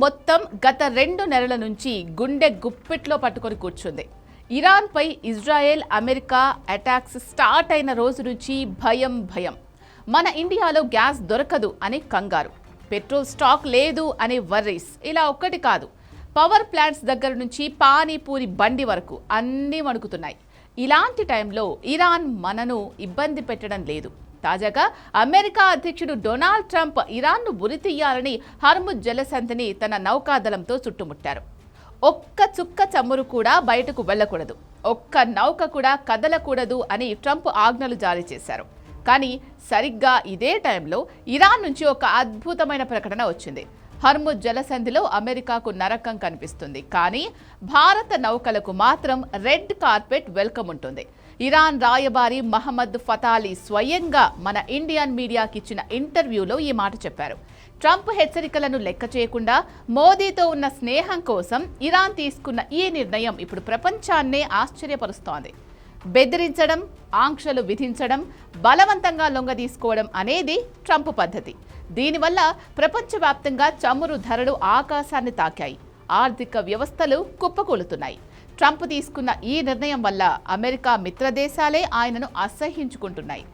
మొత్తం గత 2 నెలల నుంచి గుండె గుప్పిట్లో పట్టుకొని కూర్చుంది. ఇరాన్పై ఇజ్రాయెల్, అమెరికా అటాక్స్ స్టార్ట్ అయిన రోజు నుంచి భయం. మన ఇండియాలో గ్యాస్ దొరకదు అని కంగారు, పెట్రోల్ స్టాక్ లేదు అనే వర్రీస్. ఇలా ఒక్కటి కాదు, పవర్ ప్లాంట్స్ దగ్గర నుంచి పానీపూరి బండి వరకు అన్నీ వణుకుతున్నాయి. ఇలాంటి టైంలో ఇరాన్ మనను ఇబ్బంది పెట్టడం లేదు. తాజాగా అమెరికా అధ్యక్షుడు డొనాల్డ్ ట్రంప్ ఇరాన్ను ఉరితీయాలని హర్ముజ్ జలసంధిని తన నౌకాదళంతో చుట్టుముట్టారు. ఒక్క చుక్క చమురు కూడా బయటకు వెళ్లకూడదు, ఒక్క నౌక కూడా కదలకూడదు అని ట్రంప్ ఆజ్ఞలు జారీ చేశారు. కానీ సరిగ్గా ఇదే టైంలో ఇరాన్ నుంచి ఒక అద్భుతమైన ప్రకటన వచ్చింది. హర్ముజ్ జలసంధిలో అమెరికాకు నరకం కనిపిస్తుంది, కానీ భారత నౌకలకు మాత్రం రెడ్ కార్పెట్ వెల్కమ్ ఉంటుంది. ఇరాన్ రాయబారి మహమ్మద్ ఫతాలీ స్వయంగా మన ఇండియన్ మీడియాకి ఇచ్చిన ఇంటర్వ్యూలో ఈ మాట చెప్పారు. ట్రంప్ హెచ్చరికలను లెక్క చేయకుండా మోదీతో ఉన్న స్నేహం కోసం ఇరాన్ తీసుకున్న ఈ నిర్ణయం ఇప్పుడు ప్రపంచాన్నే ఆశ్చర్యపరుస్తోంది. బెదిరించడం, ఆంక్షలు విధించడం, బలవంతంగా లొంగదీసుకోవడం అనేది ట్రంప్ పద్ధతి. దీనివల్ల ప్రపంచవ్యాప్తంగా చమురు ధరలు ఆకాశాన్ని తాకాయి, ఆర్థిక వ్యవస్థలు కుప్పకూలుతున్నాయి. ట్రంప్ తీసుకున్న ఈ నిర్ణయం వల్ల అమెరికా మిత్రదేశాలే ఆయనను అసహ్యించుకుంటున్నాయి.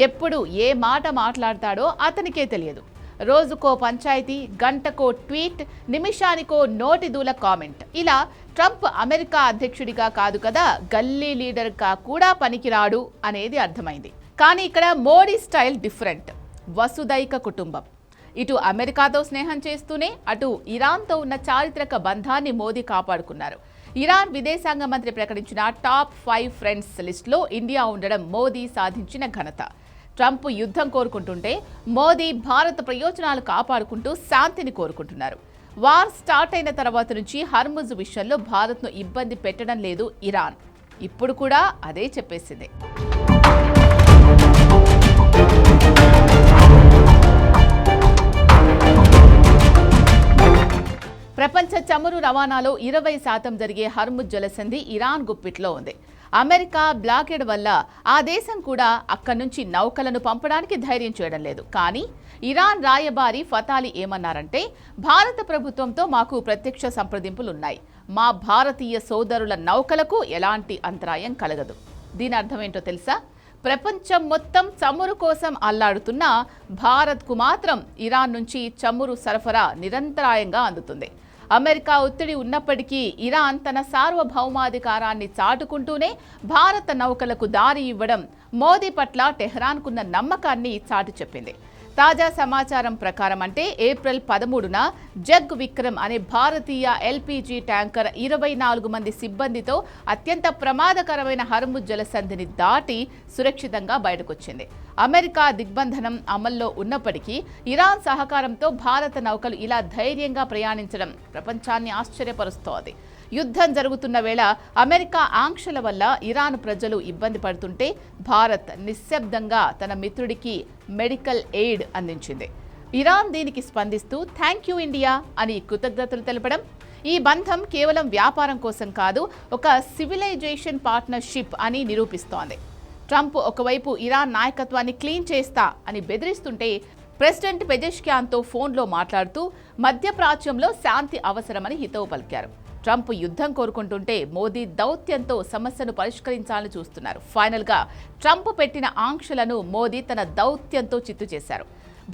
ఎప్పుడు ఏ మాట మాట్లాడతాడో అతనికే తెలియదు. రోజుకో పంచాయతీ, గంటకో ట్వీట్, నిమిషానికో నోటిదూల కామెంట్. ఇలా ట్రంప్ అమెరికా అధ్యక్షుడిగా కాదు కదా, గల్లీ లీడర్గా కూడా పనికిరాడు అనేది అర్థమైంది. కానీ ఇక్కడ మోడీ స్టైల్ డిఫరెంట్. వసుదైక కుటుంబం. ఇటు అమెరికాతో స్నేహం చేస్తూనే అటు ఇరాన్తో ఉన్న చారిత్రక బంధాన్ని మోదీ కాపాడుకున్నారు. ఇరాన్ విదేశాంగ మంత్రి ప్రకటించిన టాప్ 5 ఫ్రెండ్స్ లిస్టులో ఇండియా ఉండడం మోదీ సాధించిన ఘనత. ట్రంప్ యుద్ధం కోరుకుంటుంటే మోదీ భారత ప్రయోజనాలు కాపాడుకుంటూ శాంతిని కోరుకుంటున్నారు. వార్ స్టార్ట్ అయిన తర్వాత నుంచి హర్ముజ్ విషయంలో భారత్ను ఇబ్బంది పెట్టడం లేదు ఇరాన్. ఇప్పుడు కూడా అదే చెప్పేసింది. ప్రపంచ చమురు రవాణాలో 20% జరిగే హర్ముజ్ జలసంధి ఇరాన్ గుప్పిట్లో ఉంది. అమెరికా బ్లాకేడ్ వల్ల ఆ దేశం కూడా అక్కడి నుంచి నౌకలను పంపడానికి ధైర్యం చేయడం లేదు. కానీ ఇరాన్ రాయబారి ఫతాలీ ఏమన్నారంటే, భారత ప్రభుత్వంతో మాకు ప్రత్యక్ష సంప్రదింపులున్నాయి, మా భారతీయ సోదరుల నౌకలకు ఎలాంటి అంతరాయం కలగదు. దీని అర్థం ఏంటో తెలుసా? ప్రపంచం మొత్తం చమురు కోసం అల్లాడుతున్న భారత్కు మాత్రం ఇరాన్ నుంచి చమురు సరఫరా నిరంతరాయంగా అందుతుంది. అమెరికా ఒత్తిడి ఉన్నప్పటికీ ఇరాన్ తన సార్వభౌమాధికారాన్ని చాటుకుంటూనే భారత నౌకలకు దారి ఇవ్వడం మోదీ పట్ల టెహ్రాన్కున్న నమ్మకాన్ని చాటి చెప్పింది. తాజా సమాచారం ప్రకారం అంటే ఏప్రిల్ 13న జగ్ విక్రమ్ అనే భారతీయ ఎల్పీజీ ట్యాంకర్ 24 మంది సిబ్బందితో అత్యంత ప్రమాదకరమైన హర్ముజ్ జలసంధిని దాటి సురక్షితంగా బయటకొచ్చింది. అమెరికా దిగ్బంధనం అమల్లో ఉన్నప్పటికీ ఇరాన్ సహకారంతో భారత నౌకలు ఇలా ధైర్యంగా ప్రయాణించడం ప్రపంచాన్ని ఆశ్చర్యపరుస్తోంది. యుద్ధం జరుగుతున్న వేళ అమెరికా ఆంక్షల వల్ల ఇరాన్ ప్రజలు ఇబ్బంది పడుతుంటే భారత్ నిశ్శబ్దంగా తన మిత్రుడికి మెడికల్ ఎయిడ్ అందించింది. ఇరాన్ దీనికి స్పందిస్తూ థ్యాంక్ యూ ఇండియా అని కృతజ్ఞతలు తెలపడం ఈ బంధం కేవలం వ్యాపారం కోసం కాదు, ఒక సివిలైజేషన్ పార్ట్నర్షిప్ అని నిరూపిస్తోంది. ట్రంప్ ఒకవైపు ఇరాన్ నాయకత్వాన్ని క్లీన్ చేస్తా అని బెదిరిస్తుంటే ప్రెసిడెంట్ పెజెష్కియాన్తో ఫోన్లో మాట్లాడుతూ మధ్యప్రాచ్యంలో శాంతి అవసరమని హితవు పలికారు. ట్రంప్ యుద్ధం కోరుకుంటుంటే మోదీ దౌత్యంతో సమస్యను పరిష్కరించాలని చూస్తున్నారు. ఫైనల్గా ట్రంప్ పెట్టిన ఆంక్షలను మోదీ తన దౌత్యంతో చిత్తు చేశారు.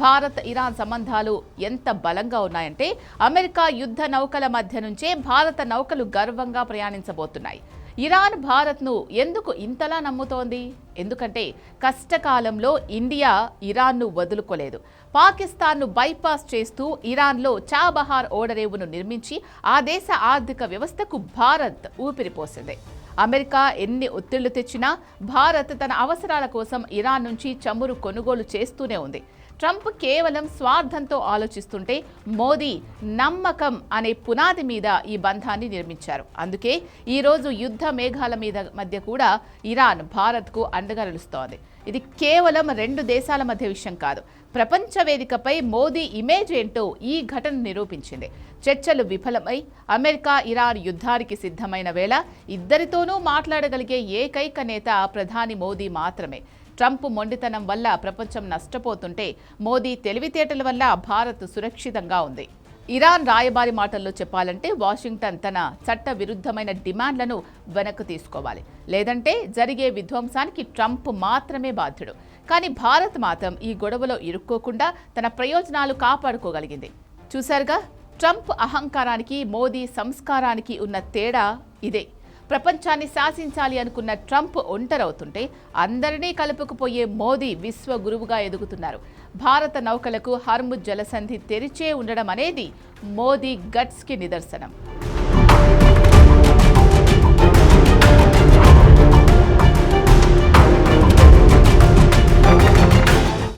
భారత్ ఇరాన్ సంబంధాలు ఎంత బలంగా ఉన్నాయంటే అమెరికా యుద్ధ నౌకల మధ్య నుంచే భారత నౌకలు గర్వంగా ప్రయాణించబోతున్నాయి. ఇరాన్ భారత్ను ఎందుకు ఇంతలా నమ్ముతోంది? ఎందుకంటే కష్టకాలంలో ఇండియా ఇరాన్ను వదులుకోలేదు. పాకిస్తాన్ను బైపాస్ చేస్తూ ఇరాన్లో చాబహార్ ఓడరేవును నిర్మించి ఆ దేశ ఆర్థిక వ్యవస్థకు భారత్ ఊపిరిపోసింది. అమెరికా ఎన్ని ఒత్తిళ్లు తెచ్చినా భారత్ తన అవసరాల కోసం ఇరాన్ నుంచి చమురు కొనుగోలు చేస్తూనే ఉంది. ట్రంప్ కేవలం స్వార్థంతో ఆలోచిస్తుంటే మోదీ నమ్మకం అనే పునాది మీద ఈ బంధాన్ని నిర్మించారు. అందుకే ఈరోజు యుద్ధ మేఘాల మధ్య కూడా ఇరాన్ భారత్కు అండగా నిలుస్తోంది. ఇది కేవలం 2 దేశాల మధ్య విషయం కాదు, ప్రపంచ వేదికపై మోదీ ఇమేజ్ ఏంటో ఈ ఘటన నిరూపించింది. చర్చలు విఫలమై అమెరికా ఇరాన్ యుద్ధానికి సిద్ధమైన వేళ ఇద్దరితోనూ మాట్లాడగలిగే ఏకైక నేత ప్రధాని మోదీ మాత్రమే. ట్రంప్ మొండితనం వల్ల ప్రపంచం నష్టపోతుంటే మోదీ తెలివితేటల వల్ల భారత్ సురక్షితంగా ఉంది. ఇరాన్ రాయబారి మాటల్లో చెప్పాలంటే వాషింగ్టన్ తన చట్ట విరుద్ధమైన డిమాండ్లను వెనక్కు తీసుకోవాలి, లేదంటే జరిగే విధ్వంసానికి ట్రంప్ మాత్రమే బాధ్యుడు. కానీ భారత్ మాత్రం ఈ గొడవలో ఇరుక్కోకుండా తన ప్రయోజనాలు కాపాడుకోగలిగింది. చూశారుగా, ట్రంప్ అహంకారానికి మోదీ సంస్కారానికి ఉన్న తేడా ఇదే. ప్రపంచాన్ని శాసించాలి అనుకున్న ట్రంప్ ఒంటరవుతుంటే అందరినీ కలుపుకుపోయే మోదీ విశ్వ గురువుగా ఎదుగుతున్నారు. భారత నౌకలకు హర్ముజ్ జలసంధి తెరిచే ఉండడం అనేది మోదీ గట్స్కి నిదర్శనం.